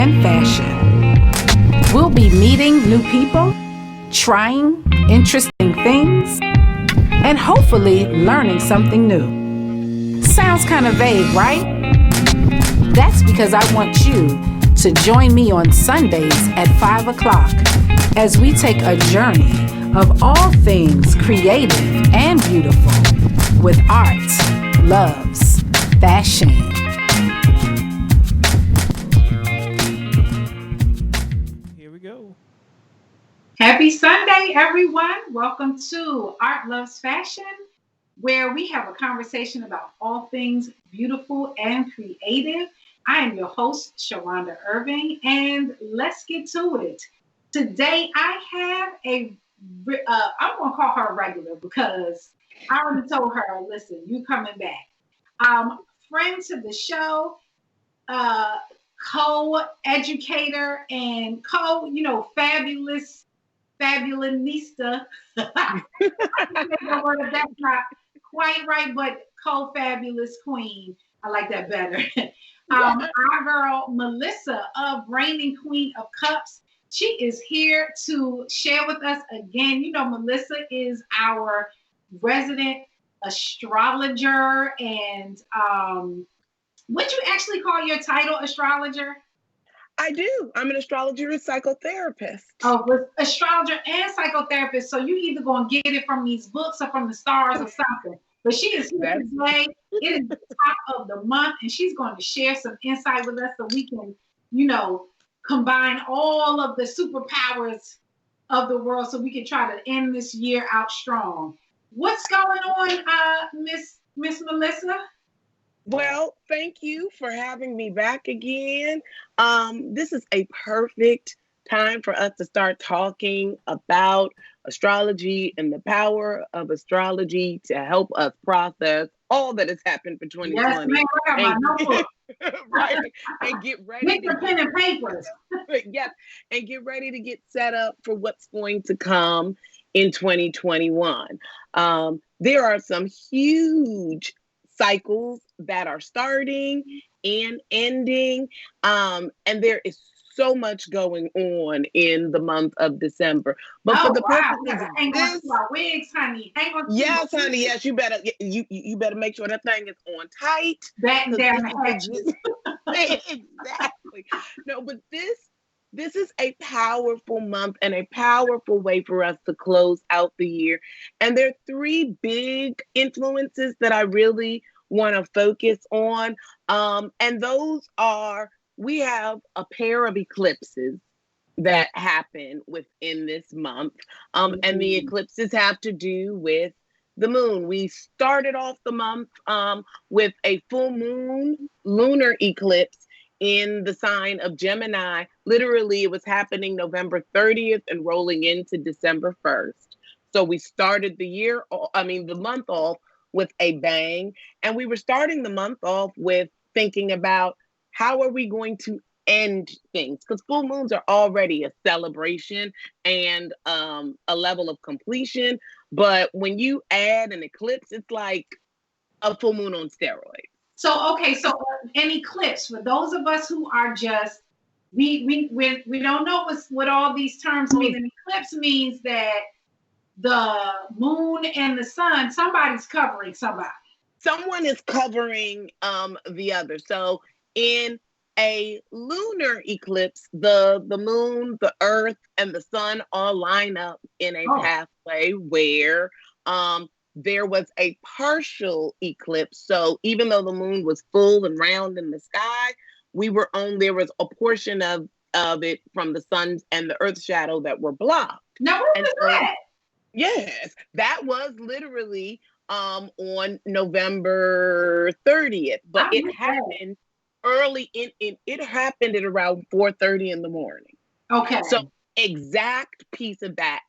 and fashion. We'll be meeting new people, trying interesting things, and hopefully learning something new. Sounds kind of vague, right? That's because I want you to join me on Sundays at 5 o'clock as we take a journey of all things creative and beautiful with art, loves, fashion. Here we go. Happy Sunday, everyone. Welcome to Art Loves Fashion, where we have a conversation about all things beautiful and creative. I am your host, Davila-Irving, and let's get to it. Today, I have I'm going to call her a regular because I already told her, listen, you coming back. Friend to the show, uh, co-educator and fabulanista. I think the word of that's not quite right, but co-fabulous queen. I like that better. Our girl Melissa of Reigning Queen of Cups. She is here to share with us again. You know, Melissa is our resident astrologer, and would you actually call your title astrologer? I do. I'm an astrologer and psychotherapist. Oh, with astrologer and psychotherapist. So you either gonna get it from these books or from the stars or something. But she is here today. It is the top of the month, and she's going to share some insight with us so we can, combine all of the superpowers of the world so we can try to end this year out strong. What's going on, Miss Melissa? Well, thank you for having me back again. This is a perfect time for us to start talking about astrology and the power of astrology to help us process all that has happened for 2020. Yes, ma'am. I got my notebook. Right, and get ready Get your pen and papers. Yes, and get ready to get set up for what's going to come in 2021. There are some huge cycles that are starting and ending, and there is so much going on in the month of December. But for the purposes of this, our wigs, honey. Hang on. Yes, honey. Yes, you better make sure that thing is on tight. Batten down the hatches. Exactly. No, but this is a powerful month and a powerful way for us to close out the year. And there are three big influences that I really want to focus on. And those are, we have a pair of eclipses that happen within this month. And the eclipses have to do with the moon. We started off the month with a full moon lunar eclipse in the sign of Gemini. Literally, it was happening November 30th and rolling into December 1st. So we started the month off with a bang. And we were starting the month off with thinking about how are we going to end things? Because full moons are already a celebration and a level of completion. But when you add an eclipse, it's like a full moon on steroids. So an eclipse, for those of us who are just, we don't know what all these terms mean. An eclipse means that the moon and the sun, somebody's covering somebody. Someone is covering the other. So in a lunar eclipse, the moon, the earth, and the sun all line up in a pathway where there was a partial eclipse. So even though the moon was full and round in the sky, there was a portion of it from the sun and the earth shadow that were blocked. Now, what was that? Yes, that was literally on November 30th, but it happened early it happened at around 4:30 in the morning. Okay. So exact piece of that.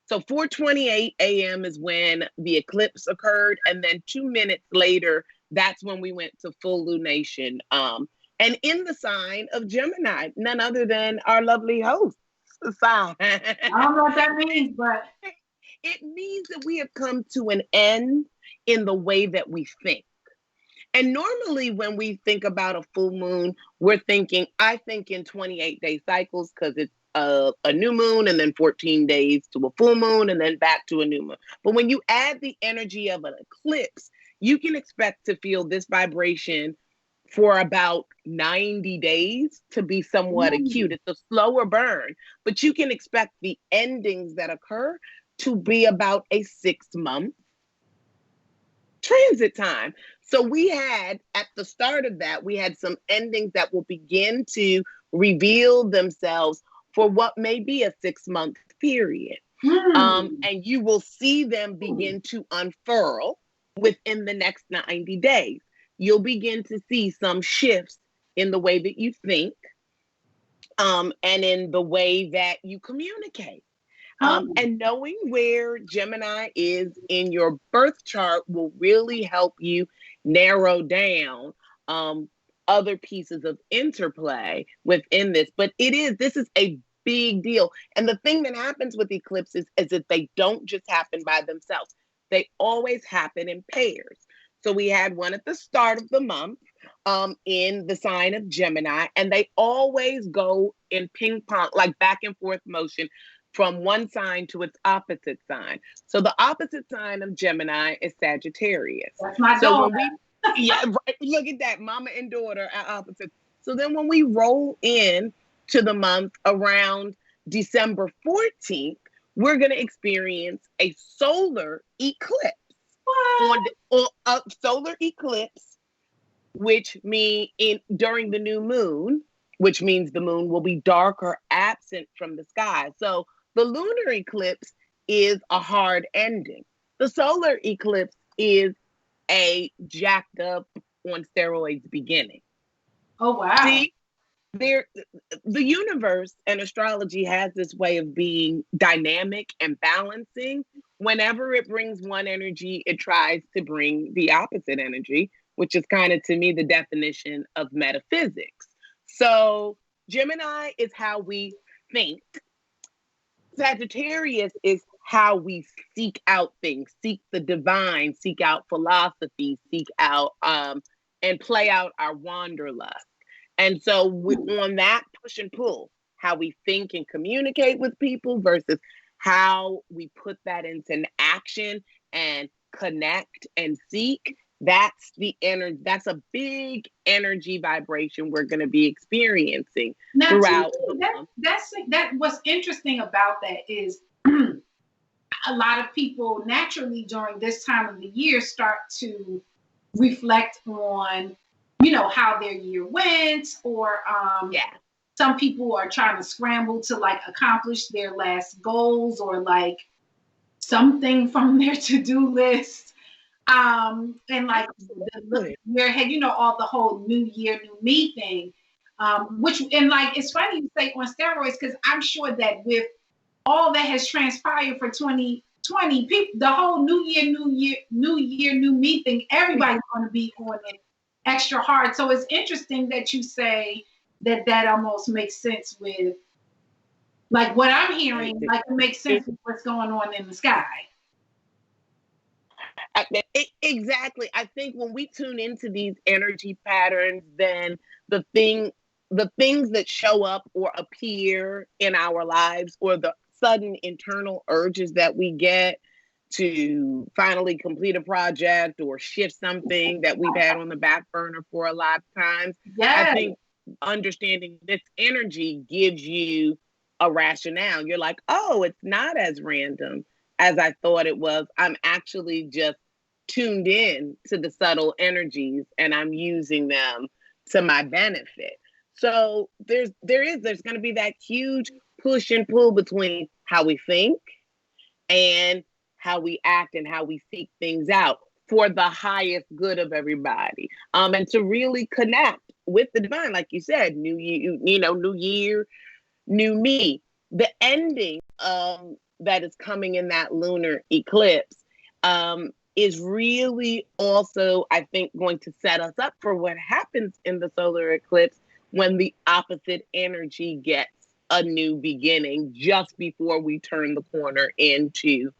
So 4:28 a.m. is when the eclipse occurred, and then 2 minutes later, that's when we went to full lunation. And in the sign of Gemini, none other than our lovely host sign. I don't know what that means, but it means that we have come to an end in the way that we think. And normally when we think about a full moon, I think in 28-day cycles because it's a new moon and then 14 days to a full moon and then back to a new moon. But when you add the energy of an eclipse, you can expect to feel this vibration for about 90 days to be somewhat acute. It's a slower burn, but you can expect the endings that occur to be about a 6-month transit time. So we had, at the start of that, we had some endings that will begin to reveal themselves for what may be a 6-month period. And you will see them begin to unfurl within the next 90 days. You'll begin to see some shifts in the way that you think, and in the way that you communicate. And knowing where Gemini is in your birth chart will really help you narrow down other pieces of interplay within this. But this is a big deal. And the thing that happens with eclipses is that they don't just happen by themselves. They always happen in pairs. So we had one at the start of the month in the sign of Gemini, and they always go in ping pong, like back and forth motion from one sign to its opposite sign. So the opposite sign of Gemini is Sagittarius. That's my daughter. Look at that, mama and daughter are opposite. So then when we roll in to the month around December 14th, we're going to experience a solar eclipse. A solar eclipse, which means during the new moon, which means the moon will be dark or absent from the sky. So the lunar eclipse is a hard ending. The solar eclipse is a jacked up on steroids beginning. Oh, wow. See, the universe and astrology has this way of being dynamic and balancing. Whenever it brings one energy, it tries to bring the opposite energy, which is kind of, to me, the definition of metaphysics. So Gemini is how we think. Sagittarius is how we seek out things, seek the divine, seek out philosophy, seek out and play out our wanderlust. And so on that push and pull, how we think and communicate with people versus how we put that into action and connect and seek, that's the energy. That's a big energy vibration we're going to be experiencing now, throughout. That what's interesting about that is a lot of people naturally during this time of the year start to reflect on, how their year went, or some people are trying to scramble to like accomplish their last goals or like something from their to-do list. And like your head, all the whole new year, new me thing. It's funny you say on steroids, because I'm sure that with all that has transpired for 2020, people, the whole new year, new me thing, everybody's going to be on it extra hard. So it's interesting that you say that almost makes sense with like what I'm hearing, like it makes sense with what's going on in the sky. Exactly. I think when we tune into these energy patterns, then the things that show up or appear in our lives, or the sudden internal urges that we get to finally complete a project or shift something that we've had on the back burner for a lot of times. Yes. I think understanding this energy gives you a rationale. You're like, oh, it's not as random as I thought it was. I'm actually just tuned in to the subtle energies and I'm using them to my benefit. So there's going to be that huge push and pull between how we think and how we act and how we seek things out for the highest good of everybody. And to really connect with the divine, like you said, new year, new year, new me. The ending that is coming in that lunar eclipse is really also, I think, going to set us up for what happens in the solar eclipse when the opposite energy gets a new beginning just before we turn the corner into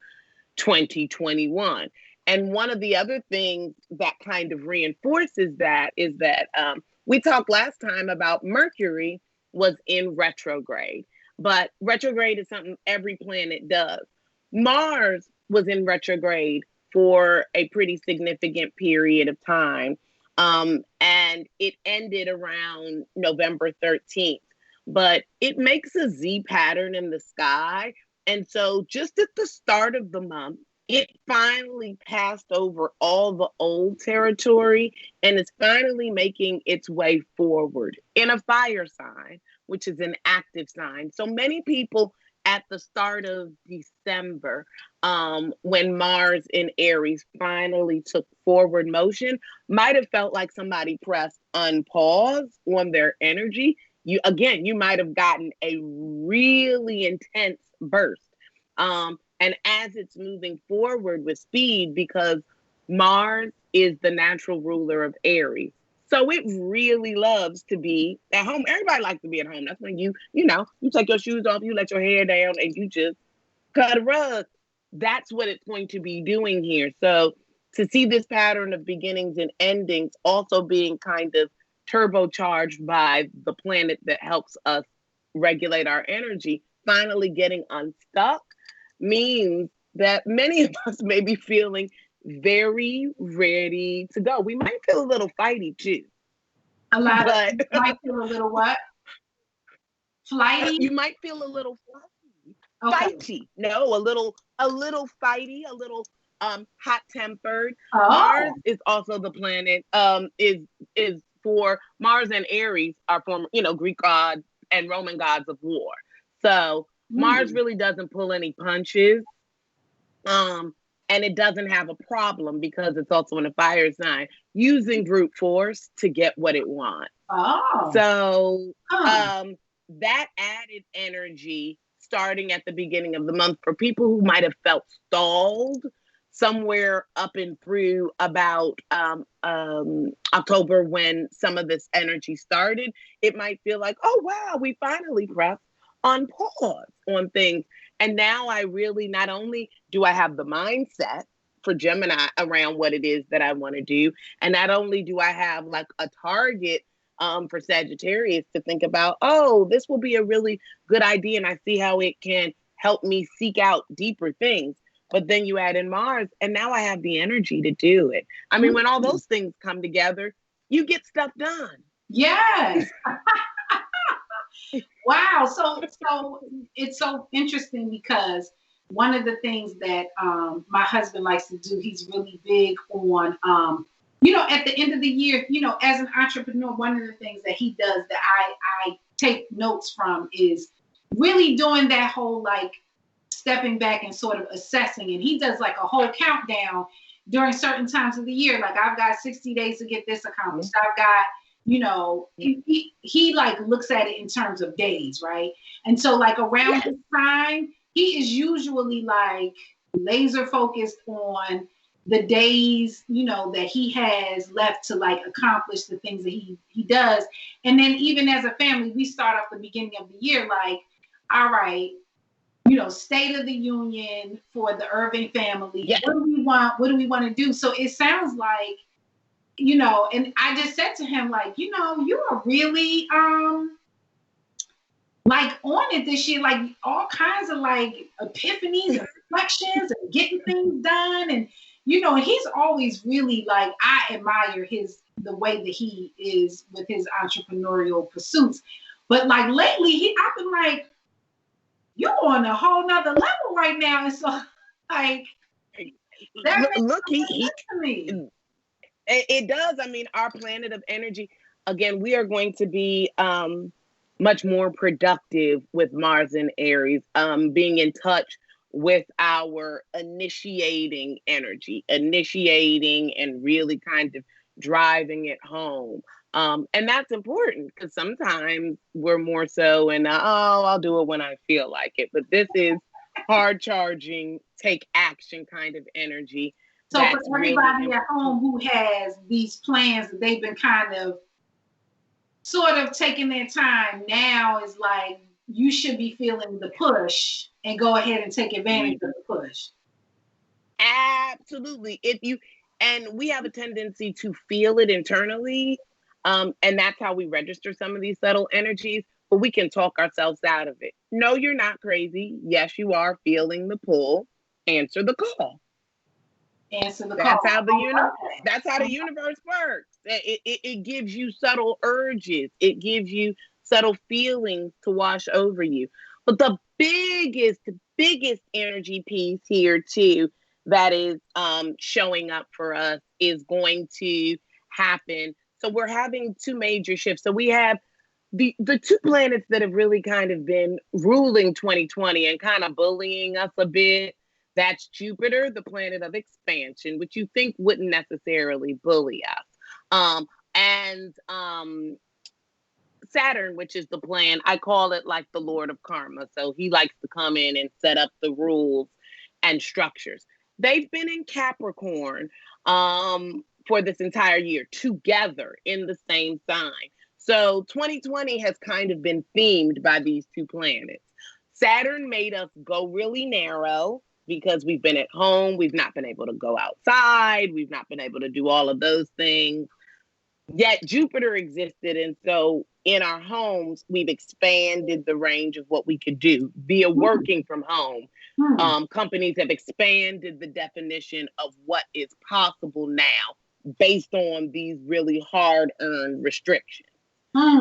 2021. And one of the other things that kind of reinforces that is that we talked last time about Mercury was in retrograde, but retrograde is something every planet does. Mars was in retrograde for a pretty significant period of time, and it ended around November 13th. But it makes a Z pattern in the sky. And so just at the start of the month, it finally passed over all the old territory and is finally making its way forward in a fire sign, which is an active sign. So many people at the start of December, when Mars in Aries finally took forward motion, might have felt like somebody pressed unpause on their energy. You might have gotten a really intense burst. And as it's moving forward with speed, because Mars is the natural ruler of Aries. So it really loves to be at home. Everybody likes to be at home. That's when you take your shoes off, you let your hair down, and you just cut a rug. That's what it's going to be doing here. So to see this pattern of beginnings and endings also being kind of turbocharged by the planet that helps us regulate our energy, finally getting unstuck, means that many of us may be feeling very ready to go. We might feel a little fighty too. A lot of you might feel a little what? Flighty? You might feel a little fighty. Okay. Fighty. No, a little fighty, a little hot-tempered. Oh. Mars is also the planet, is for Mars and Aries are former, Greek gods and Roman gods of war. So Mars really doesn't pull any punches. And it doesn't have a problem because it's also in a fire sign using brute force to get what it wants. Oh. So that added energy starting at the beginning of the month for people who might have felt stalled somewhere up and through about October when some of this energy started, it might feel like, oh, wow, we finally pressed on pause on things. And now I really, not only do I have the mindset for Gemini around what it is that I want to do, and not only do I have like a target for Sagittarius to think about, oh, this will be a really good idea, and I see how it can help me seek out deeper things. But then you add in Mars, and now I have the energy to do it. I mean, when all those things come together, you get stuff done. Yes. Wow. So it's so interesting because one of the things that my husband likes to do, he's really big on, at the end of the year, as an entrepreneur, one of the things that he does that I take notes from is really doing that whole like stepping back and sort of assessing. And he does like a whole countdown during certain times of the year. Like I've got 60 days to get this accomplished. I've got, he like looks at it in terms of days, right? And so like around this time, he is usually like laser focused on the days, that he has left to like accomplish the things that he does. And then even as a family, we start off the beginning of the year like, all right, State of the Union for the Irving family. Yeah. What do we want? What do we want to do? So it sounds like, and I just said to him, like, you are really like on it this year, like all kinds of like epiphanies and reflections and getting things done. And, and he's always really like, I admire the way that he is with his entrepreneurial pursuits. But like lately, I've been like, you're on a whole nother level right now. And so like, that look, it does. I mean, our planet of energy, again, we are going to be much more productive with Mars and Aries, being in touch with our initiating energy, and really kind of driving it home. And that's important because sometimes we're more so in, I'll do it when I feel like it. But this is hard charging, take action kind of energy. So for everybody at home who has these plans that they've been kind of sort of taking their time, now is like you should be feeling the push and go ahead and take advantage of the push. Absolutely. And we have a tendency to feel it internally. And that's how we register some of these subtle energies, but we can talk ourselves out of it. No, you're not crazy. Yes, you are feeling the pull. Answer the call. Answer the That's call. how that's how the universe works. It gives you subtle urges. It gives you subtle feelings to wash over you. But the biggest energy piece here too that is showing up for us is going to happen. So we're having two major shifts. So we have the two planets that have really kind of been ruling 2020 and kind of bullying us a bit. That's Jupiter, the planet of expansion, which you think wouldn't necessarily bully us. And Saturn, which is the plan, I call it like the Lord of Karma. So he likes to come in and set up the rules and structures. They've been in Capricorn for this entire year together in the same sign. So 2020 has kind of been themed by these two planets. Saturn made us go really narrow because we've been at home. We've not been able to go outside. We've not been able to do all of those things. Yet Jupiter existed. And so in our homes, we've expanded the range of what we could do via working from home. Companies have expanded the definition of what is possible now based on these really hard-earned restrictions.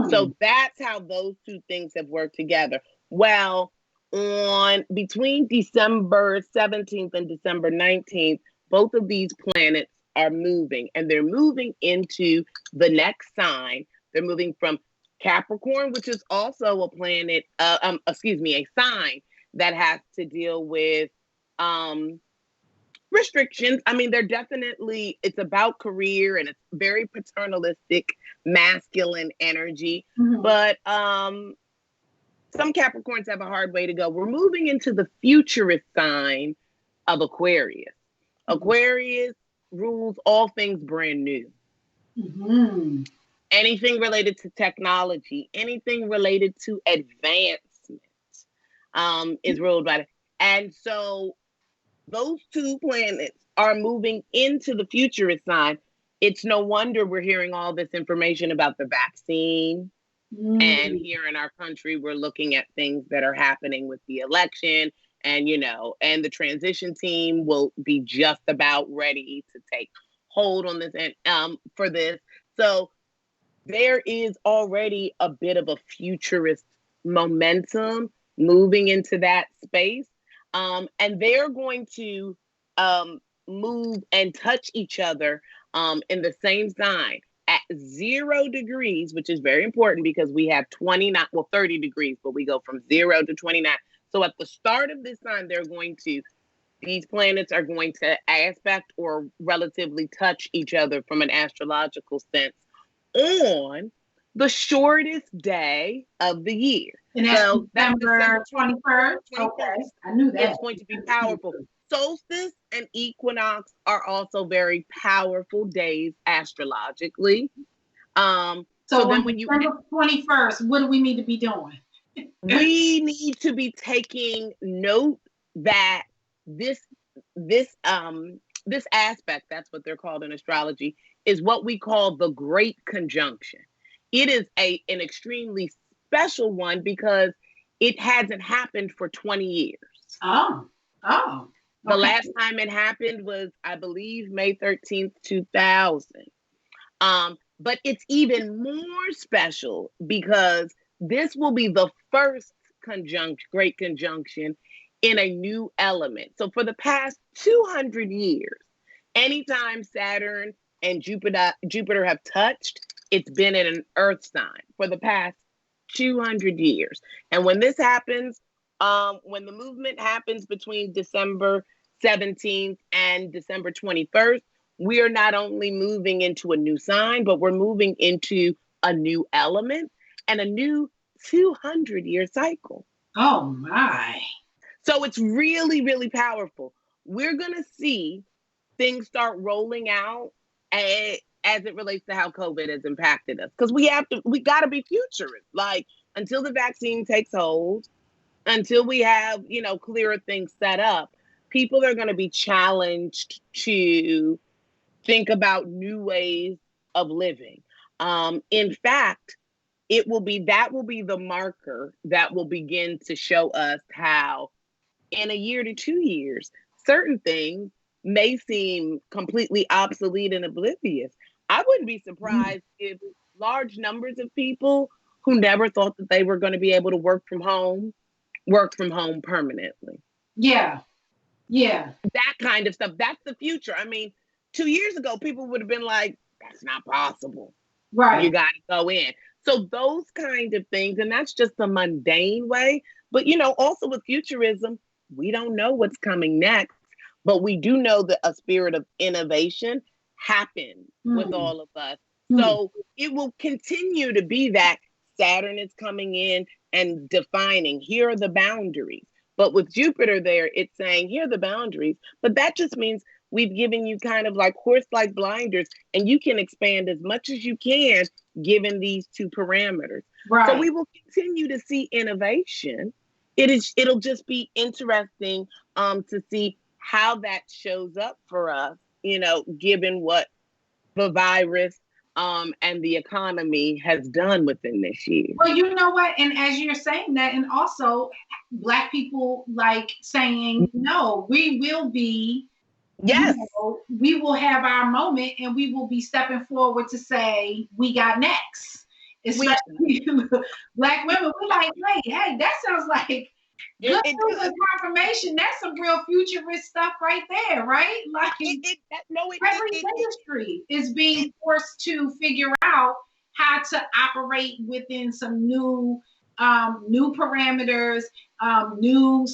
So that's how those two things have worked together. Well, between December 17th and December 19th, both of these planets are moving, and they're moving into the next sign. They're moving from Capricorn, which is also a planet, a sign that has to deal with restrictions. I mean, it's about career, and it's very paternalistic, masculine energy. But some Capricorns have a hard way to go. We're moving into the futurist sign of Aquarius. Aquarius rules all things brand new. Anything related to technology, anything related to advancement is ruled by it. And so those two planets are moving into the futurist sign. It's no wonder we're hearing all this information about the vaccine. And here in our country, we're looking at things that are happening with the election. And, and the transition team will be just about ready to take hold on this and for this. So there is already a bit of a futurist momentum moving into that space. And they're going to move and touch each other in the same sign at 0 degrees, which is very important because we have 30 degrees, but we go from 0 to 29. So at the start of this sign, these planets are going to aspect or relatively touch each other from an astrological sense on the shortest day of the year. And that's December 21st. Okay, I knew that. It's going to be powerful. Solstice and equinox are also very powerful days astrologically. So then when December 21st, what do we need to be doing? We need to be taking note that this aspect, that's what they're called in astrology, is what we call the Great Conjunction. It is an extremely special one because it hasn't happened for 20 years. The last time it happened was, I believe, May 13th, 2000. But it's even more special because this will be the first great conjunction in a new element. So for the past 200 years, anytime Saturn and Jupiter have touched, it's been in an earth sign for the past 200 years. And when this happens, when the movement happens between December 17th and December 21st, we are not only moving into a new sign, but we're moving into a new element and a new 200-year cycle. Oh my. So it's really, really powerful. We're going to see things start rolling out as it relates to how COVID has impacted us. Because we got to be futurists. Like, until the vaccine takes hold, until we have, clearer things set up, people are going to be challenged to think about new ways of living. In fact, that will be the marker that will begin to show us how in a year to 2 years, certain things may seem completely obsolete and oblivious. I wouldn't be surprised if large numbers of people who never thought that they were going to be able to work from home permanently. Yeah. That kind of stuff. That's the future. I mean, 2 years ago, people would have been like, that's not possible. Right. You got to go in. So those kind of things, and that's just the mundane way. But, also with futurism, we don't know what's coming next, but we do know that a spirit of innovation happens with all of us. So it will continue to be that Saturn is coming in and defining, here are the boundaries. But with Jupiter there, it's saying, here are the boundaries. But that just means we've given you kind of like horse-like blinders, and you can expand as much as you can given these two parameters. Right. So we will continue to see innovation. It'll just be interesting to see how that shows up for us, given what the virus and the economy has done within this year. Well, you know what? And as you're saying that, and also Black people like saying, no, we will be, yes, we will have our moment, and we will be stepping forward to say, we got next. Especially Black women, we're like, hey, that sounds like good news and confirmation. That's some real futurist stuff right there, right? Like every industry is being forced to figure out how to operate within some new parameters, new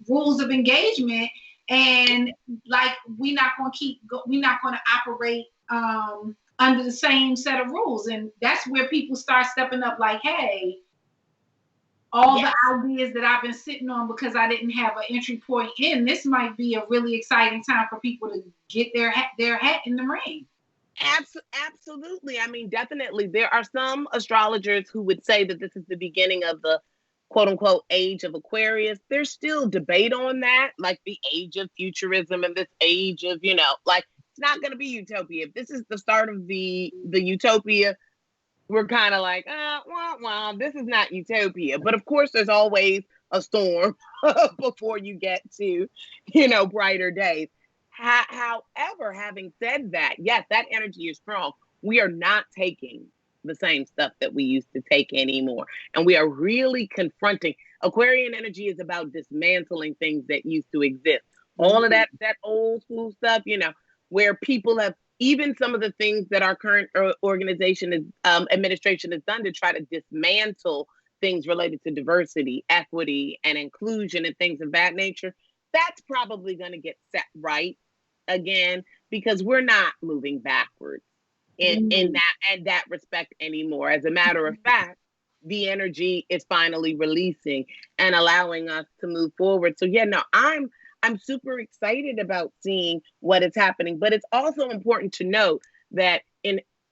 rules of engagement, and like we're not going to operate under the same set of rules, and that's where people start stepping up. Like, hey. All the ideas that I've been sitting on because I didn't have an entry point in, this might be a really exciting time for people to get their hat in the ring. Absolutely. I mean, definitely. There are some astrologers who would say that this is the beginning of the quote unquote age of Aquarius. There's still debate on that, like the age of futurism and this age of, like it's not going to be utopia. If this is the start of the utopia, we're kind of like, this is not utopia. But of course, there's always a storm before you get to, brighter days. However, having said that, yes, that energy is strong. We are not taking the same stuff that we used to take anymore. And we are really confronting. Aquarian energy is about dismantling things that used to exist. All of that old school stuff, where people have, even some of the things that our current administration has done to try to dismantle things related to diversity, equity, and inclusion and things of that nature, that's probably going to get set right again, because we're not moving backwards in that respect anymore. As a matter of fact, the energy is finally releasing and allowing us to move forward. So I'm super excited about seeing what is happening, but it's also important to note that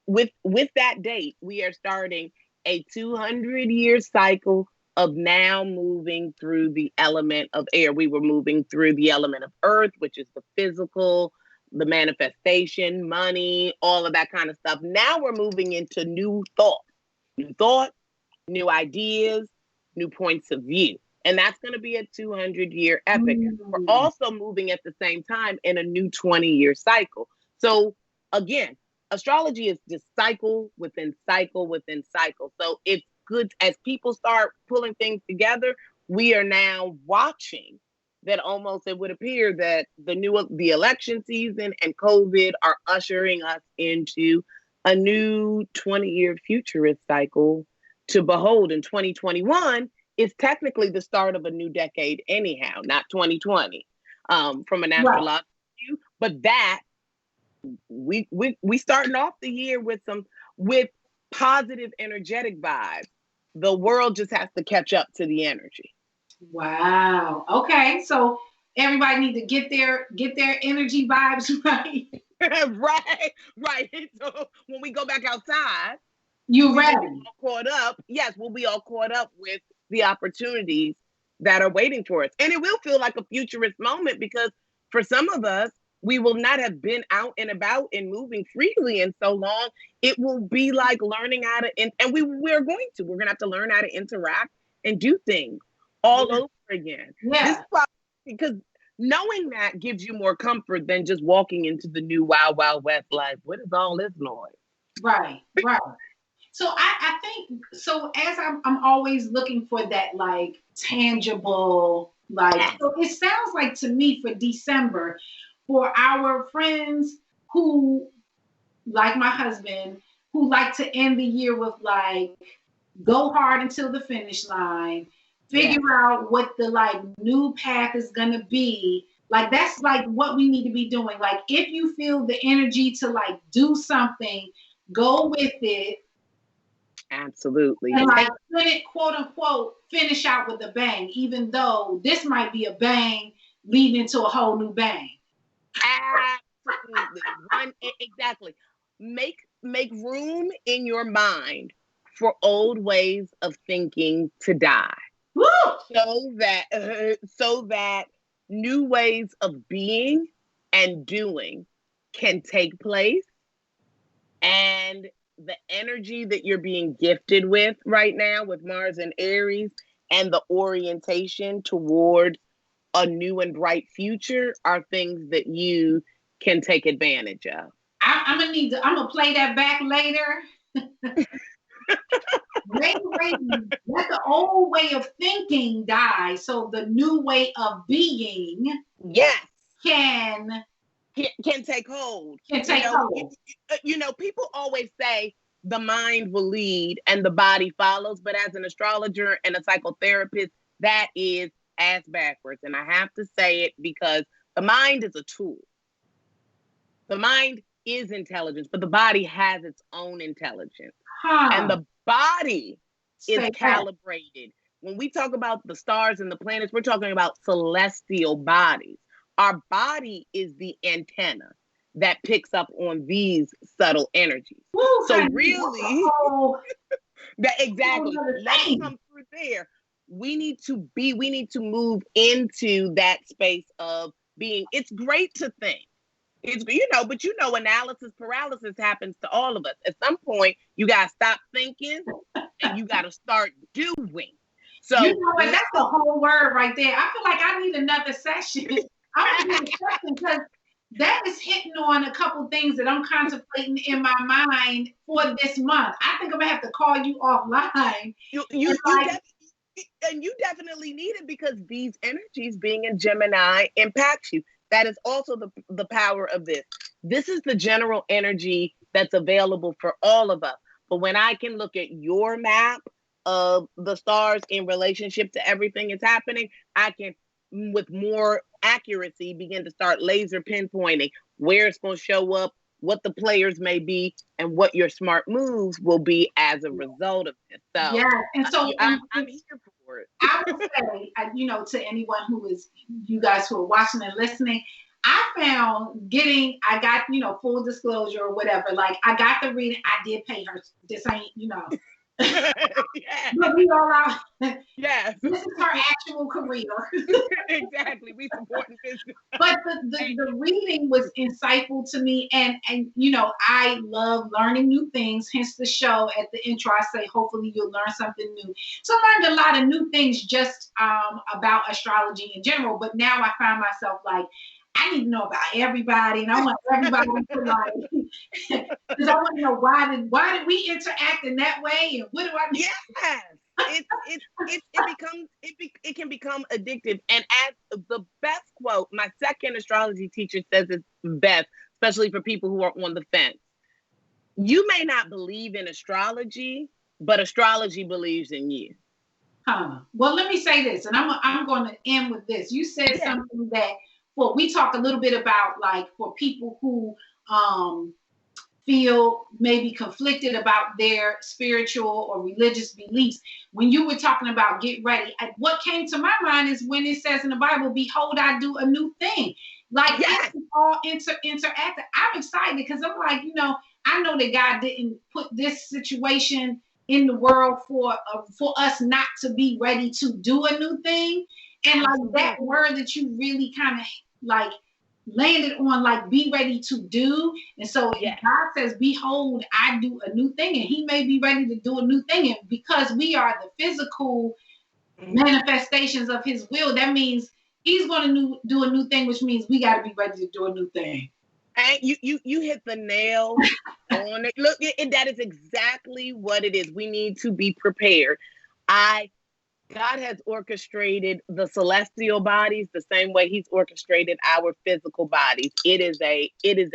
with that date, we are starting a 200-year cycle of now moving through the element of air. We were moving through the element of earth, which is the physical, the manifestation, money, all of that kind of stuff. Now we're moving into new thought, new ideas, new points of view. And that's going to be a 200-year epic. We're also moving at the same time in a new 20-year cycle. So again, astrology is just cycle within cycle within cycle. So it's good as people start pulling things together. We are now watching that almost it would appear that the election season and COVID are ushering us into a new 20-year futurist cycle to behold. In 2021 is technically the start of a new decade anyhow, not 2020 from an astrological view, but that we starting off the year with positive energetic vibes. The world just has to catch up to the energy. Wow. Okay. So everybody need to get their energy vibes right. right. So when we go back outside, you ready? Caught up. Yes, we'll be all caught up with the opportunities that are waiting for us. And it will feel like a futurist moment because for some of us, we will not have been out and about and moving freely in so long. It will be like learning how to, and we're going to have to learn how to interact and do things all over again. Yeah. This is why, because knowing that gives you more comfort than just walking into the new wild, wild west life. What is all this noise? Right. So I think, so as I'm always looking for that like tangible, like, so it sounds like to me for December, for our friends who, like my husband, who like to end the year with like, go hard until the finish line, figure out what the like new path is gonna be. Like that's like what we need to be doing. Like if you feel the energy to like do something, go with it. Absolutely. And like quote unquote finish out with a bang, even though this might be a bang leading to a whole new bang. Absolutely. Exactly. Make room in your mind for old ways of thinking to die. Woo! So that new ways of being and doing can take place, and the energy that you're being gifted with right now with Mars and Aries and the orientation toward a new and bright future are things that you can take advantage of. I'm gonna play that back later. Let the old way of thinking die, so the new way of being, can take hold. Hold. People always say the mind will lead and the body follows, but as an astrologer and a psychotherapist, that is ass backwards. And I have to say it because the mind is a tool. The mind is intelligence, but the body has its own intelligence. And the body is calibrated. When we talk about the stars and the planets, we're talking about celestial bodies. Our body is the antenna that picks up on these subtle energies. Woo, so really, exactly, let's come through there. We need to move into that space of being. It's great to think. It's, but analysis paralysis happens to all of us. At some point, you got to stop thinking and you got to start doing. So that's the whole word right there. I feel like I need another session. I need a session because that is hitting on a couple things that I'm contemplating in my mind for this month. I think I'm gonna have to call you offline. You definitely need it because these energies being in Gemini impacts you. That is also the power of this. This is the general energy that's available for all of us. But when I can look at your map of the stars in relationship to everything that's happening, I can, with more accuracy, begin to start laser pinpointing where it's going to show up, what the players may be, and what your smart moves will be as a result of this. So, and so I'm here for it. I would say, to anyone you guys who are watching and listening, I found I got, full disclosure or whatever, like I got the reading, I did pay her. This ain't, but we all out. Yes. This is her actual career. Exactly. We support business. But the reading was insightful to me, and I love learning new things. Hence the show at the intro, I say hopefully you'll learn something new. So I learned a lot of new things just about astrology in general. But now I find myself like, I need to know about everybody, and I want everybody to like, because I want to know why did we interact in that way, and what do I? Yes, it can become addictive. And as the best quote, my second astrology teacher says it's best, especially for people who are on the fence. You may not believe in astrology, but astrology believes in you. Well, let me say this, and I'm going to end with this. You said something that. Well, we talked a little bit about like for people who feel maybe conflicted about their spiritual or religious beliefs. When you were talking about get ready, what came to my mind is when it says in the Bible, behold, I do a new thing. Like it's all interactive. I'm excited because I'm like, I know that God didn't put this situation in the world for us not to be ready to do a new thing. And like that word that you really kind of like landed on, like be ready to do. And so God says, behold, I do a new thing, and he may be ready to do a new thing. And because we are the physical manifestations of his will, that means he's going to do a new thing, which means we got to be ready to do a new thing. And you hit the nail on it. Look, that is exactly what it is. We need to be prepared. God has orchestrated the celestial bodies the same way he's orchestrated our physical bodies. It is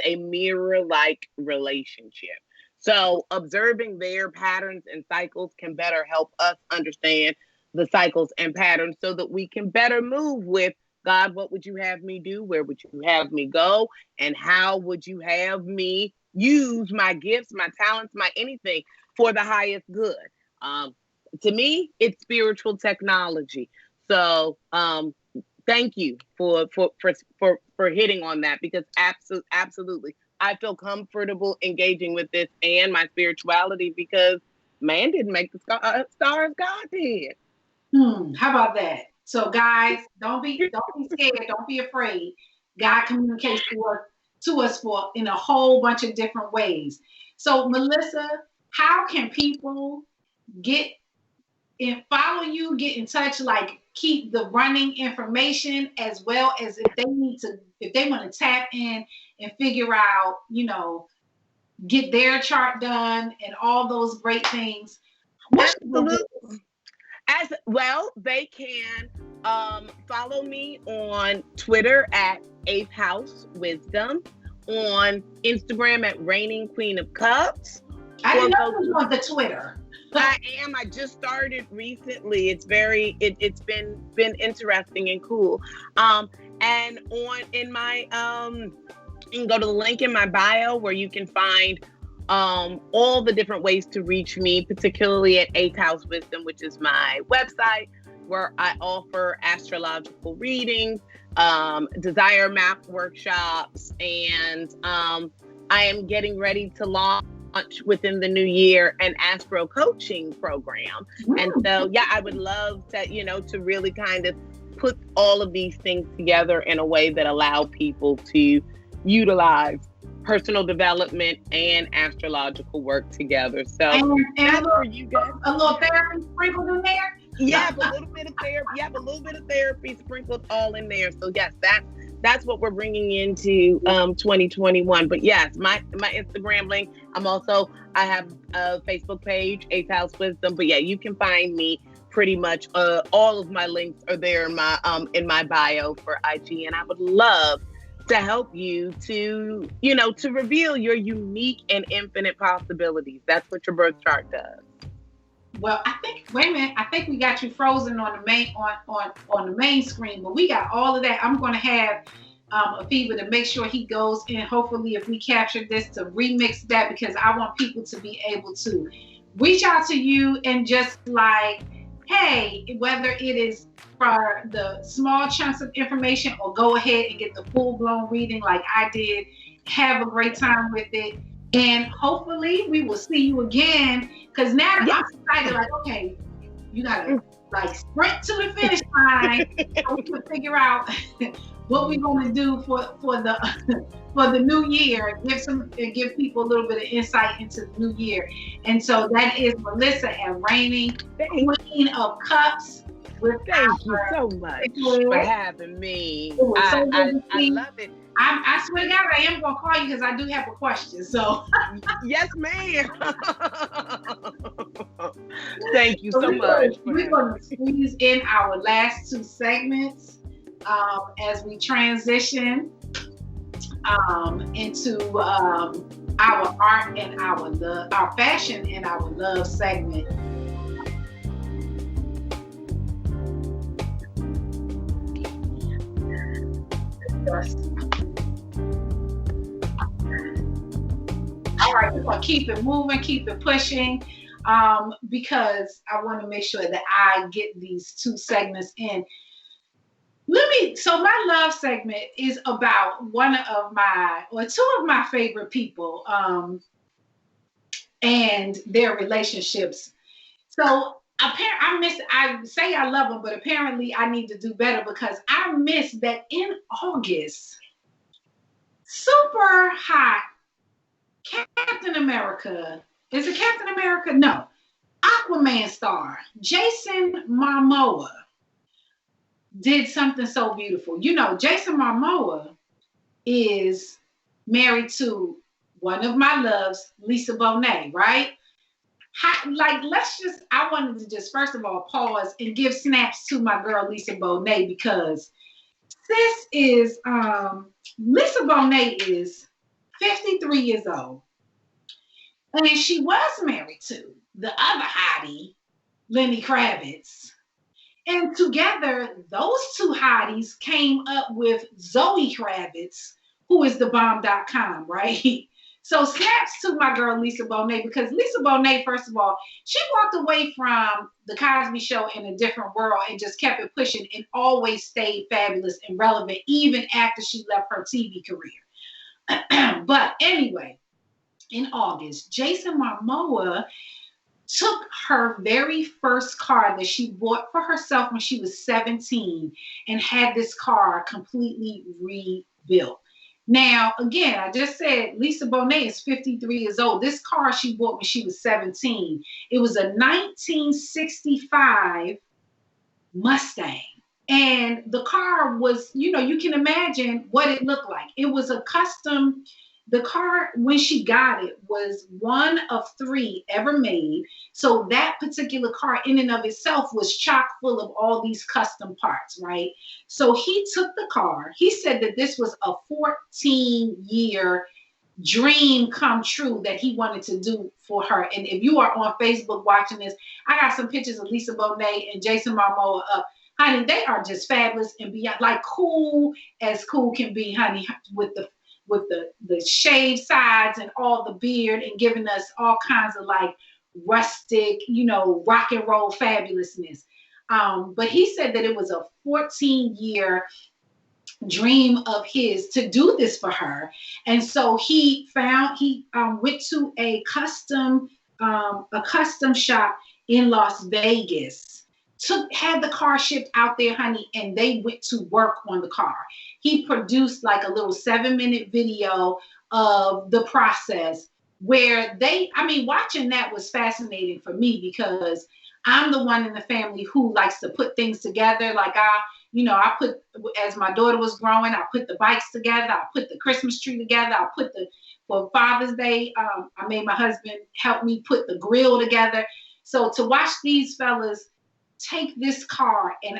a mirror-like relationship. So observing their patterns and cycles can better help us understand the cycles and patterns so that we can better move with God. What would you have me do? Where would you have me go? And how would you have me use my gifts, my talents, my anything for the highest good? To me, it's spiritual technology. So thank you for hitting on that, because absolutely, I feel comfortable engaging with this and my spirituality because man didn't make the stars, God did. How about that? So guys, don't be scared, don't be afraid. God communicates to us for in a whole bunch of different ways. So Melissa, how can people get and follow you, get in touch, like keep the running information, as well as if they want to tap in and figure out, get their chart done and all those great things? Absolutely. As well, they can follow me on Twitter at 8th House Wisdom, on Instagram at Reigning Queen of Cups. I didn't know you on the Twitter. I am. I just started recently. It's been interesting and cool. And in my you can go to the link in my bio where you can find all the different ways to reach me, particularly at 8th House Wisdom, which is my website where I offer astrological readings, desire map workshops, and I am getting ready to launch within the new year an astro coaching program. And so I would love to to really kind of put all of these things together in a way that allow people to utilize personal development and astrological work together. So and for you guys, a little therapy sprinkled in there. Yeah, a little bit of therapy. Yeah, a little bit of therapy sprinkled all in there. So yes, that's what we're bringing into 2021. But yes, my Instagram link. I have a Facebook page, 8th House Wisdom. But yeah, you can find me pretty much. All of my links are there in my bio for IG, and I would love to help you to reveal your unique and infinite possibilities. That's what your birth chart does. Well, wait a minute. I think we got you frozen on the main on the main screen, but we got all of that. I'm going to have Afiba to make sure he goes in. Hopefully, if we capture this, to remix that, because I want people to be able to reach out to you and just like, hey, whether it is for the small chunks of information or go ahead and get the full-blown reading like I did, have a great time with it. And hopefully we will see you again, because now I'm excited, like, okay, you gotta like sprint to the finish line so we can figure out what we're going to do for the new year. Give people a little bit of insight into the new year. And so that is Melissa and Reigning Queen of Cups. Thank you so much for having me. I love it. I swear to God, I am going to call you because I do have a question. So yes, ma'am. Thank you so much. We're going to squeeze in our last two segments as we transition into our art and our fashion and our love segment. All right, we're going to keep it moving, keep it pushing, because I want to make sure that I get these two segments in. So my love segment is about two of my favorite people, and their relationships So I say I love him, but apparently I need to do better because I missed that in August, super hot Captain America. Is it Captain America? No. Aquaman star Jason Momoa did something so beautiful. You know, Jason Momoa is married to one of my loves, Lisa Bonet, right? I wanted to just first of all pause and give snaps to my girl Lisa Bonet because Lisa Bonet is 53 years old. And she was married to the other hottie, Lenny Kravitz. And together, those two hotties came up with Zoe Kravitz, who is the bomb.com, right? So snaps to my girl Lisa Bonet, because Lisa Bonet, first of all, she walked away from the Cosby Show in a different world and just kept it pushing and always stayed fabulous and relevant, even after she left her TV career. But anyway, in August, Jason Momoa took her very first car that she bought for herself when she was 17 and had this car completely rebuilt. Now, again, I just said Lisa Bonet is 53 years old. This car she bought when she was 17. It was a 1965 Mustang. And the car was, you know, you can imagine what it looked like. It was a custom. The car, when she got it, was one of 3 ever made. So that particular car in and of itself was chock full of all these custom parts, right? So he took the car. He said that this was a 14-year dream come true that he wanted to do for her. And if you are on Facebook watching this, I got some pictures of Lisa Bonet and Jason Momoa up. Honey, they are just fabulous and beyond, like cool as cool can be, honey, with the shaved sides and all the beard and giving us all kinds of like rustic, you know, rock and roll fabulousness. But he said that it was a 14-year dream of his to do this for her. And so he went to a custom shop in Las Vegas, had the car shipped out there, honey, and they went to work on the car. He produced like a little 7-minute video of the process where watching that was fascinating for me because I'm the one in the family who likes to put things together. Like I put, as my daughter was growing, I put the bikes together, I put the Christmas tree together, for Father's Day, I made my husband help me put the grill together. So to watch these fellas take this car and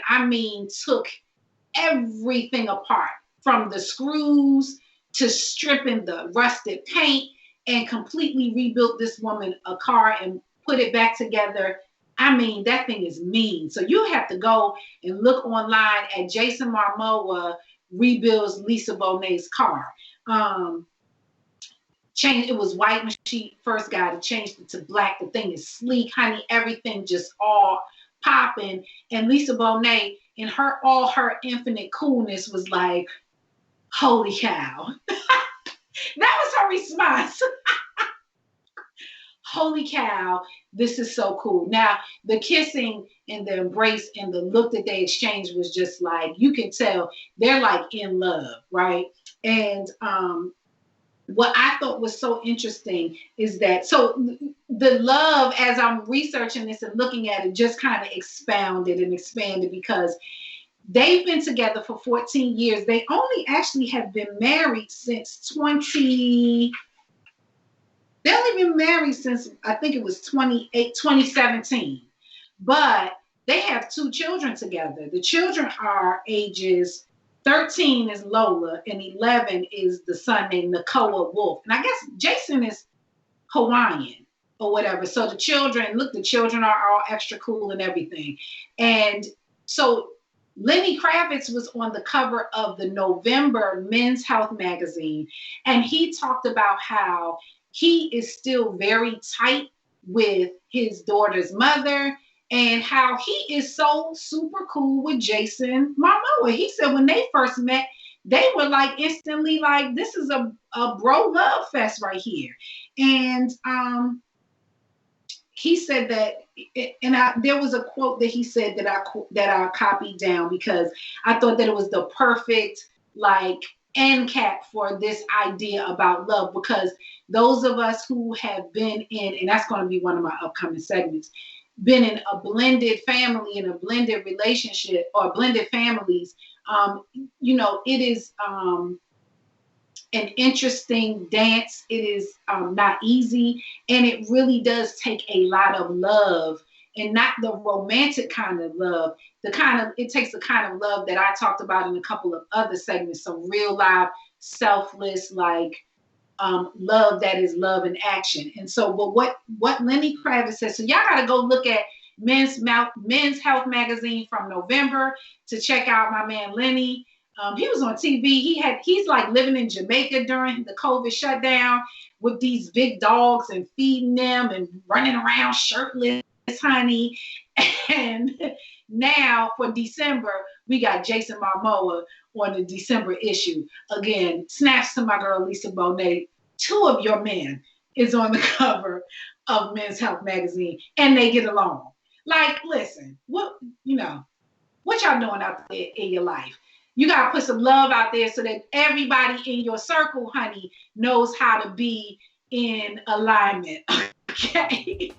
took everything apart from the screws to stripping the rusted paint and completely rebuilt this woman a car and put it back together. That thing is mean. So you have to go and look online at Jason Momoa rebuilds Lisa Bonet's car. It was white when she first got it, changed it to black. The thing is sleek, honey, everything just all popping. And Lisa Bonet, in all her infinite coolness, was like, holy cow. That was her response. Holy cow, this is so cool. Now, the kissing and the embrace and the look that they exchanged was just like, you can tell they're like in love, right? And what I thought was so interesting is that, so the love, as I'm researching this and looking at it, just kind of expounded and expanded because they've been together for 14 years. They only actually have been married since They've only been married since, I think it was 2017. But they have 2 children together. The children are ages 13 is Lola and 11 is the son named Nakoa Wolf. And I guess Jason is Hawaiian or whatever. So the children are all extra cool and everything. And so Lenny Kravitz was on the cover of the November Men's Health magazine. And he talked about how he is still very tight with his daughter's mother and how he is so super cool with Jason Momoa. He said when they first met, they were like instantly like, this is a bro love fest right here. And he said that, and there was a quote that he said that I copied down because I thought that it was the perfect like end cap for this idea about love, because those of us who have been in, and that's going to be one of my upcoming segments, been in a blended family, in a blended relationship, or blended families, it is an interesting dance. It is not easy, and it really does take a lot of love, and not the romantic kind of love. It takes the kind of love that I talked about in a couple of other segments, some real live, selfless, like love that is love in action. And so, but what Lenny Kravitz says, so y'all got to go look at Men's Health magazine from November to check out my man Lenny. He was on TV. He's like living in Jamaica during the COVID shutdown with these big dogs and feeding them and running around shirtless, honey. And now for December, we got Jason Momoa on the December issue. Again, snaps to my girl Lisa Bonet. 2 of your men is on the cover of Men's Health magazine, and they get along. Like, listen, what y'all doing out there in your life? You got to put some love out there so that everybody in your circle, honey, knows how to be in alignment. Okay.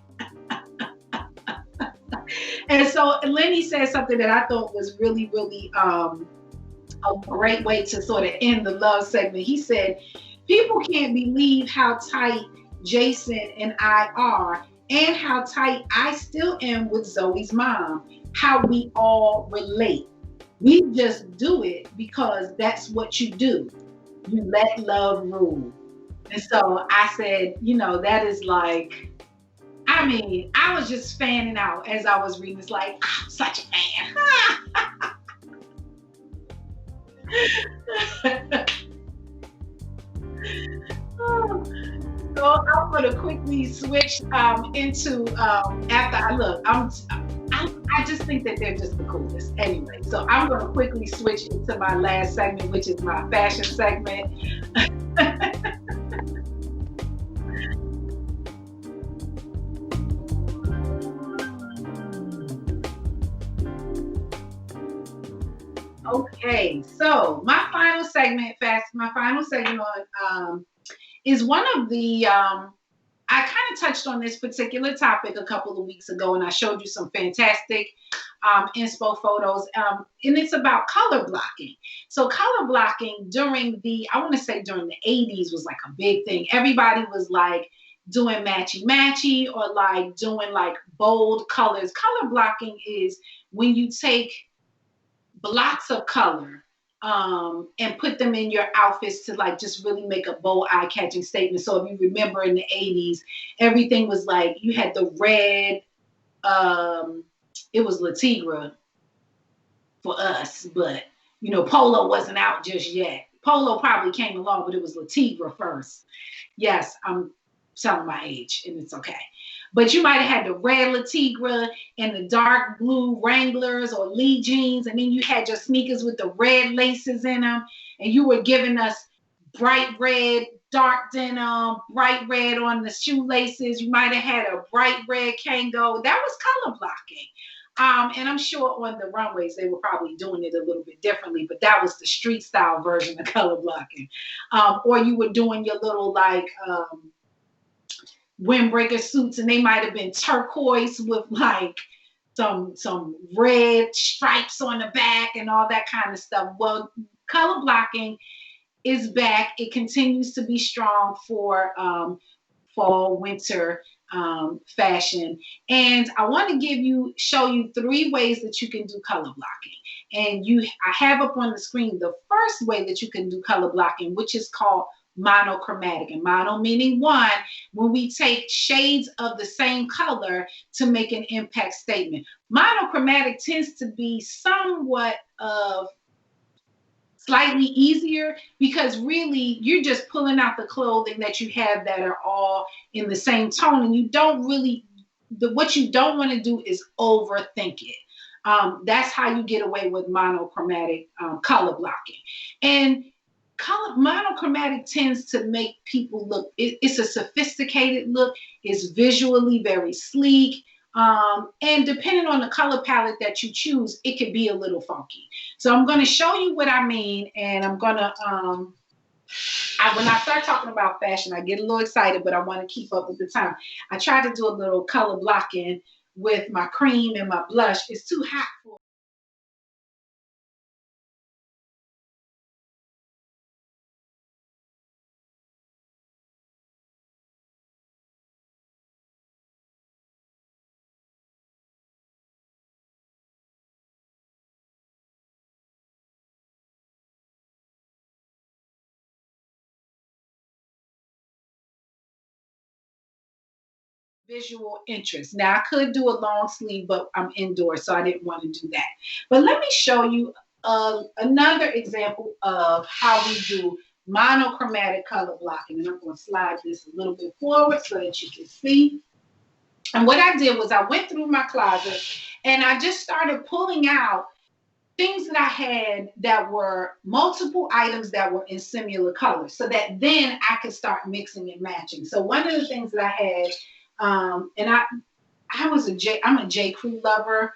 And so Lenny said something that I thought was really, really a great way to sort of end the love segment. He said, people can't believe how tight Jason and I are, and how tight I still am with Zoe's mom, how we all relate. We just do it because that's what you do. You let love rule. And so I said, that is like, I was just fanning out as I was reading. It's like, I'm such a fan. So I'm going to quickly switch into I just think that they're just the coolest. Anyway, so I'm going to quickly switch into my last segment, which is my fashion segment. Okay, so my final segment on is one of the I kind of touched on this particular topic a couple of weeks ago, and I showed you some fantastic inspo photos, and it's about color blocking. So color blocking during the 80s was like a big thing. Everybody was like doing matchy or like doing like bold colors. Color blocking is when you take blocks of color and put them in your outfits to like just really make a bold, eye-catching statement. So if you remember in the 80s, everything was like, you had the red, it was La Tigra for us, but Polo wasn't out just yet. Polo probably came along, but it was La Tigra first. Yes, I'm telling my age, and it's okay. But you might have had the red La Tigra and the dark blue Wranglers or Lee jeans, and then you had your sneakers with the red laces in them, and you were giving us bright red, dark denim, bright red on the shoelaces. You might have had a bright red Kango. That was color blocking. And I'm sure on the runways, they were probably doing it a little bit differently, but that was the street style version of color blocking. Or you were doing your little like windbreaker suits, and they might have been turquoise with like some red stripes on the back and all that kind of stuff. Well, color blocking is back. It continues to be strong for fall, winter fashion. And I want to show you 3 ways that you can do color blocking. And I have up on the screen the first way that you can do color blocking, which is called monochromatic. And mono meaning one, when we take shades of the same color to make an impact statement. Monochromatic tends to be somewhat of slightly easier, because really you're just pulling out the clothing that you have that are all in the same tone, and you don't really, what you don't want to do is overthink it. That's how you get away with monochromatic color blocking. And monochromatic tends to make people look, it's a sophisticated look. It's visually very sleek. And depending on the color palette that you choose, it could be a little funky. So I'm going to show you what I mean. And I'm going to, when I start talking about fashion, I get a little excited, but I want to keep up with the time. I try to do a little color blocking with my cream and my blush. It's too hot for visual interest. Now I could do a long sleeve, but I'm indoors, so I didn't want to do that. But let me show you another example of how we do monochromatic color blocking. And I'm going to slide this a little bit forward so that you can see. And what I did was I went through my closet and I just started pulling out things that I had that were multiple items that were in similar colors, so that then I could start mixing and matching. So one of the things that I had, and I'm a J. Crew lover,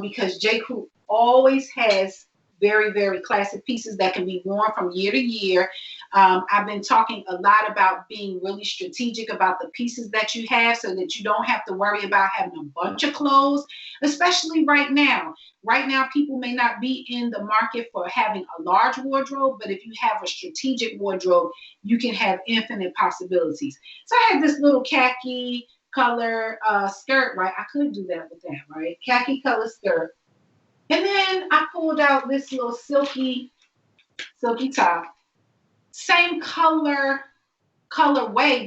because J. Crew always has very, very classic pieces that can be worn from year to year. I've been talking a lot about being really strategic about the pieces that you have so that you don't have to worry about having a bunch of clothes, especially right now. Right now, people may not be in the market for having a large wardrobe, but if you have a strategic wardrobe, you can have infinite possibilities. So I had this little khaki color skirt, right? I could do that with that, right? Khaki color skirt. And then I pulled out this little silky top. Same colorway,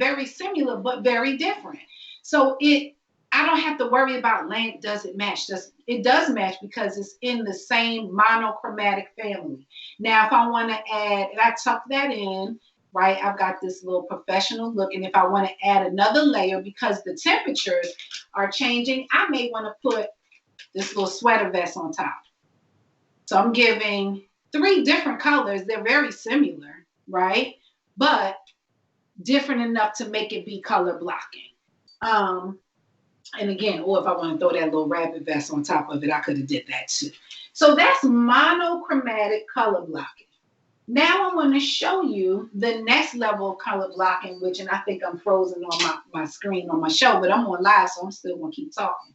very similar, but very different. So I don't have to worry about length. Does it match? It does match because it's in the same monochromatic family. Now, if I want to add, and I tuck that in, right? I've got this little professional look. And if I want to add another layer because the temperatures are changing, I may want to put this little sweater vest on top. So I'm giving 3 different colors. They're very similar, right? But different enough to make it be color blocking. And again, or if I want to throw that little rabbit vest on top of it, I could have did that too. So that's monochromatic color blocking. Now I want to show you the next level of color blocking, which, and I think I'm frozen on my screen on my show, but I'm on live, so I'm still going to keep talking.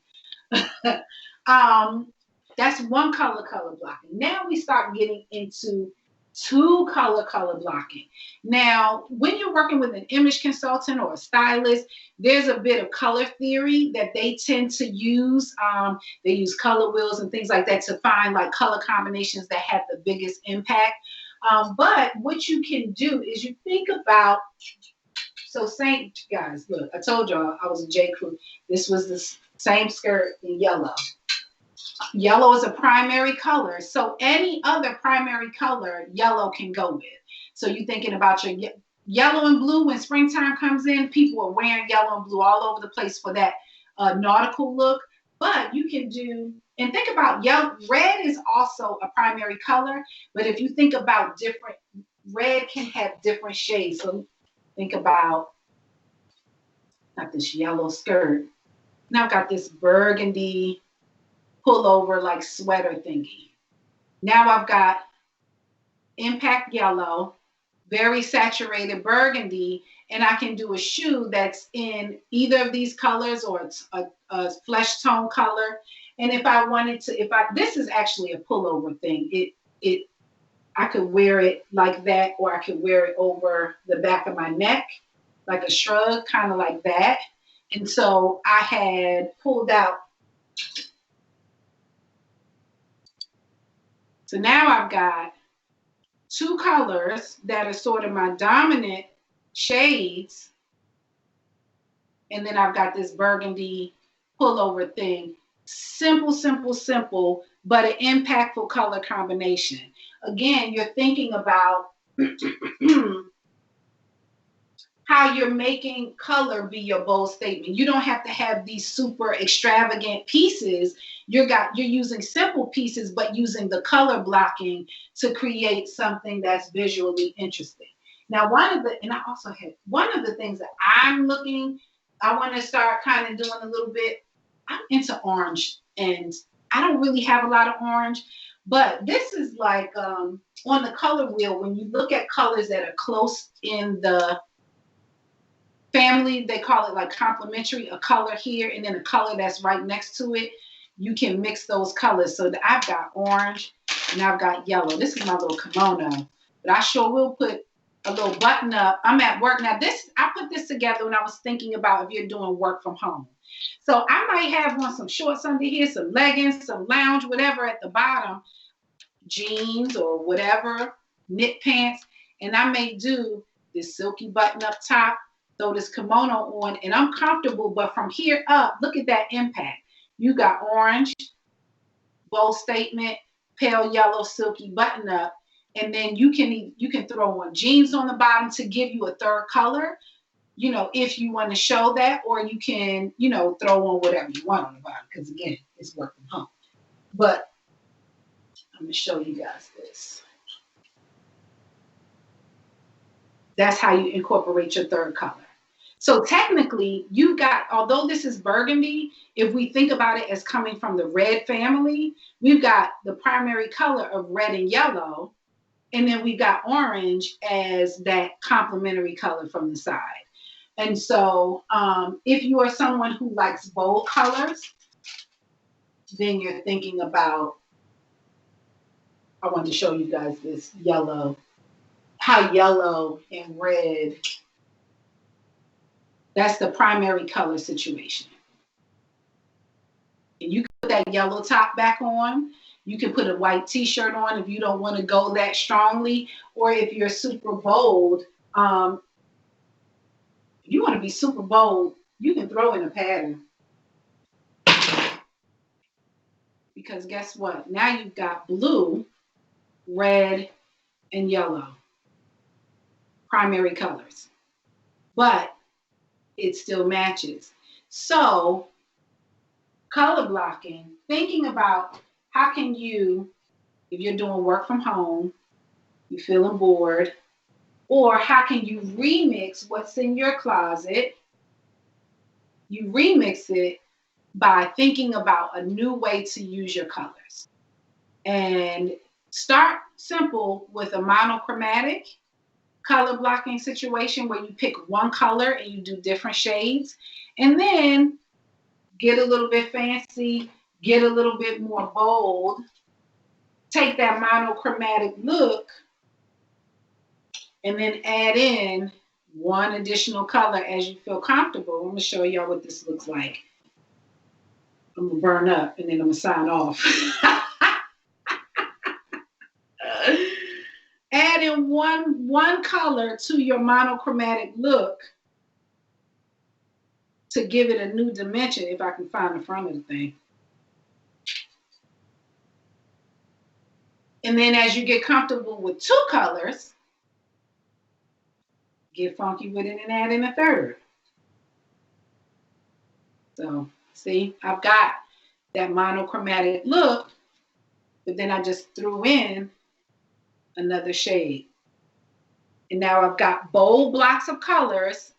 That's one color blocking. Now we start getting into 2 color blocking. Now, when you're working with an image consultant or a stylist, there's a bit of color theory that they tend to use. They use color wheels and things like that to find like color combinations that have the biggest impact. But what you can do is you think about, so same, guys, look, I told y'all I was a J. Crew. This was the same skirt in yellow. Yellow is a primary color. So any other primary color, yellow can go with. So you're thinking about your yellow and blue when springtime comes in, people are wearing yellow and blue all over the place for that nautical look. But you can do, and think about yellow, red is also a primary color. But if you think about different, red can have different shades. So think about, got this yellow skirt. Now I've got this burgundy pullover like sweater thingy. Now I've got impact yellow, very saturated burgundy, and I can do a shoe that's in either of these colors or it's a flesh tone color. And if I wanted to, this is actually a pullover thing. I could wear it like that, or I could wear it over the back of my neck, like a shrug, kind of like that. And so I had pulled out. So now I've got 2 colors that are sort of my dominant shades. And then I've got this burgundy pullover thing. Simple, simple, simple, but an impactful color combination. Again, you're thinking about how you're making color be your bold statement. You don't have to have these super extravagant pieces. You're using simple pieces, but using the color blocking to create something that's visually interesting. Now, one of the things that I want to start kind of doing a little bit. I'm into orange, and I don't really have a lot of orange, but this is like on the color wheel, when you look at colors that are close in the family, they call it like complementary, a color here and then a color that's right next to it. You can mix those colors. So I've got orange and I've got yellow. This is my little kimono, but I sure will put a little button up. I'm at work now. I put this together when I was thinking about if you're doing work from home. So I might have on some shorts under here, some leggings, some lounge, whatever at the bottom, jeans or whatever, knit pants, and I may do this silky button up top, throw this kimono on, and I'm comfortable, but from here up, look at that impact. You got orange, bold statement, pale yellow, silky button up, and then you can throw on jeans on the bottom to give you a third color, if you want to show that, or you can, throw on whatever you want on the bottom, because again, it's work from home. But I'm going to show you guys this. That's how you incorporate your third color. So technically, although this is burgundy, if we think about it as coming from the red family, we've got the primary color of red and yellow, and then we've got orange as that complementary color from the side. And so if you are someone who likes bold colors, then you're thinking about, I wanted to show you guys this yellow, how yellow and red, that's the primary color situation. And you can put that yellow top back on. You can put a white t-shirt on if you don't want to go that strongly, or if you're super bold, if you want to be super bold, you can throw in a pattern. Because guess what? Now you've got blue, red, and yellow. Primary colors. But it still matches. So, color blocking, thinking about how can you, if you're doing work from home, you're feeling bored, or how can you remix what's in your closet? You remix it by thinking about a new way to use your colors. And start simple with a monochromatic color blocking situation where you pick one color and you do different shades, and then get a little bit fancy, get a little bit more bold, take that monochromatic look, and then add in one additional color as you feel comfortable. I'm going to show y'all what this looks like. I'm going to burn up and then I'm going to sign off. Add in one color to your monochromatic look to give it a new dimension, if I can find the front of the thing. And then as you get comfortable with two colors, get funky with it and add in a third. So, see, I've got that monochromatic look, but then I just threw in another shade. And now I've got bold blocks of colors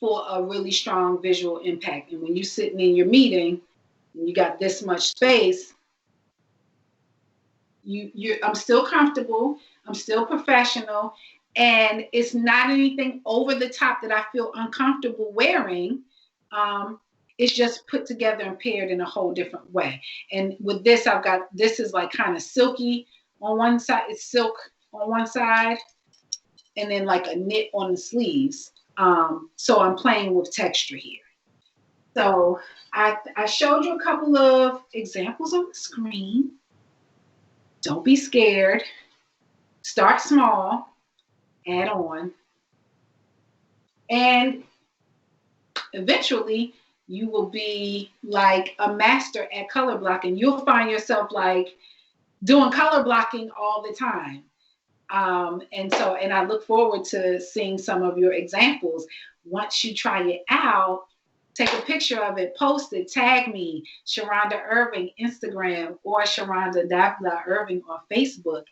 for a really strong visual impact. And when you're sitting in your meeting, and you got this much space, I'm still comfortable, I'm still professional, and it's not anything over the top that I feel uncomfortable wearing. It's just put together and paired in a whole different way. And with this, this is like kind of silky on one side, it's silk on one side, and then like a knit on the sleeves. So I'm playing with texture here. So I showed you a couple of examples on the screen. Don't be scared. Start small, add on. And eventually you will be like a master at color blocking. You'll find yourself like doing color blocking all the time. And I look forward to seeing some of your examples. Once you try it out, take a picture of it, post it, tag me, Sharonda Irving, Instagram, or Sharonda Davila-Irving on Facebook.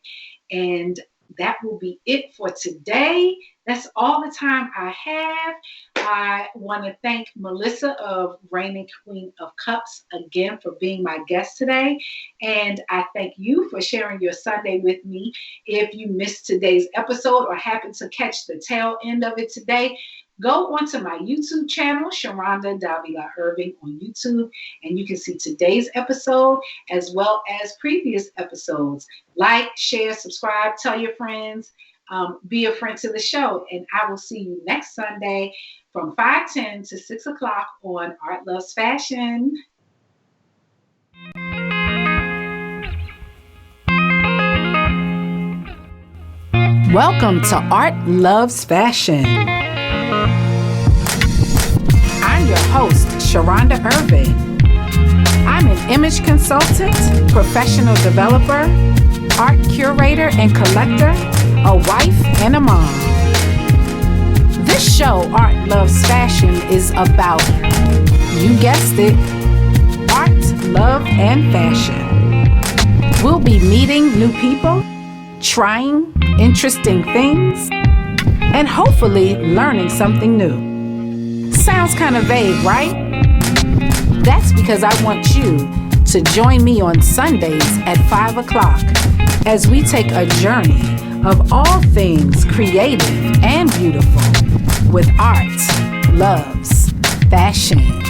And that will be it for today. That's all the time I have. I want to thank Melissa of Reigning Queen of Cups again for being my guest today. And I thank you for sharing your Sunday with me. If you missed today's episode or happened to catch the tail end of it today, go onto my YouTube channel, Sharonda Davila-Irving on YouTube, and you can see today's episode as well as previous episodes. Like, share, subscribe, tell your friends, be a friend to the show, and I will see you next Sunday from 5:10 to 6 o'clock on Art Loves Fashion. Welcome to Art Loves Fashion. I'm your host, Sharonda Irving. I'm an image consultant, professional developer, art curator and collector, a wife and a mom. This show, Art Loves Fashion, is about, you guessed it, art, love, and fashion. We'll be meeting new people, trying interesting things, and hopefully learning something new. Sounds kind of vague, right? That's because I want you to join me on Sundays at 5 o'clock as we take a journey of all things creative and beautiful with art, loves, fashion.